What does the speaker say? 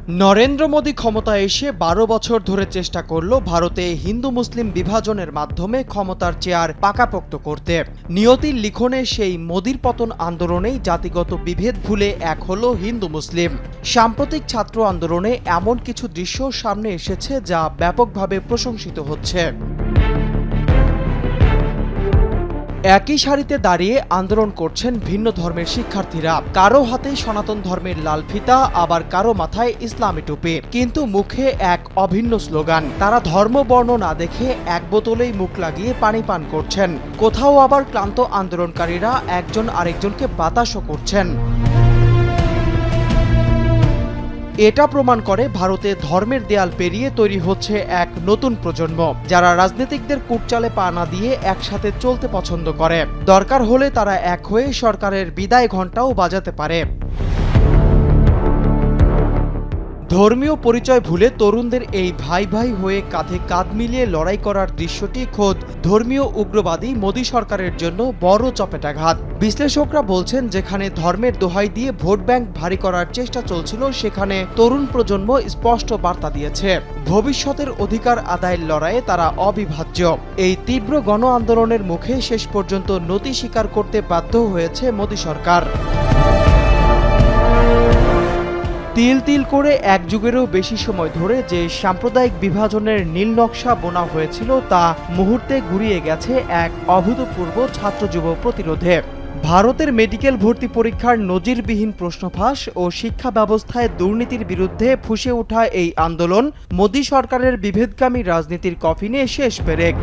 নরেন্দ্র মোদী ক্ষমতায় এসে ১২ বছর ধরে চেষ্টা করল ভারতে হিন্দু মুসলিম বিভাজনের মাধ্যমে ক্ষমতার চেয়ার পাকাপোক্ত করতে। নিয়তির লিখনে সেই মোদীর পতন আন্দোলনেই জাতিগত বিভেদ ভুলে এক হলো হিন্দু মুসলিম। সাম্প্রতিক ছাত্র আন্দোলনে এমন কিছু দৃশ্য সামনে এসেছে যা ব্যাপকভাবে প্রশংসিত হচ্ছে। একই সারিতে দাঁড়িয়ে আন্দোলন করছেন ভিন্ন ধর্মের শিক্ষার্থীরা। কারো হাতে সনাতন ধর্মের লাল ফিতা, আবার কারো মাথায় ইসলামী টুপি, কিন্তু মুখে এক অভিন্ন স্লোগান। তারা ধর্ম বর্ণ না দেখে এক বোতলেই মুখ লাগিয়ে পানি পান করছেন। কোথাও আবার ক্লান্ত আন্দোলনকারীরা একজন আরেকজনকে বাতাসও করছেন। এটা প্রমাণ করে ভারতে ধর্মের দেয়াল পেরিয়ে তৈরি হচ্ছে এক নতুন প্রজন্ম, যারা রাজনীতিকদের কুটচালে পা না দিয়ে একসাথে চলতে পছন্দ করে। দরকার হলে তারা এক হয়ে সরকারের বিদায় ঘণ্টাও বাজাতে পারে। ধর্মীয় পরিচয় ভুলে তরুণদের এই ভাই ভাই হয়ে কাঁধে কাঁধ মিলিয়ে লড়াই করার দৃশ্যটি খোদ ধর্মীয় উগ্রবাদী মোদী সরকারের জন্য বড় চপেটাঘাত। বিশ্লেষকরা বলছেন, যেখানে ধর্মের দোহাই দিয়ে ভোট ব্যাংক ভারী করার চেষ্টা চলছিল, সেখানে তরুণ প্রজন্ম স্পষ্ট বার্তা দিয়েছে ভবিষ্যতের অধিকার আদায়ের লড়াইয়ে তারা অবিভাজ্য। এই তীব্র গণ আন্দোলনের মুখে শেষ পর্যন্ত নতি স্বীকার করতে বাধ্য হয়েছে মোদী সরকার। তিল তিল করে এক যুগেরও বেশি সময় ধরে যে সাম্প্রদায়িক বিভাজনের নীল নকশা বোনা হয়েছিল, তা মুহূর্তে গুড়িয়ে গেছে এক অভূতপূর্ব ছাত্র যুব প্রতিরোধে। ভারতের মেডিকেল ভর্তি পরীক্ষার নজিরবিহীন প্রশ্নফাঁস ও শিক্ষা ব্যবস্থায় দুর্নীতির বিরুদ্ধে ফুঁসে ওঠা এই আন্দোলন মোদী সরকারের বিভেদগামী রাজনীতির কফিনে শেষ পেরেক।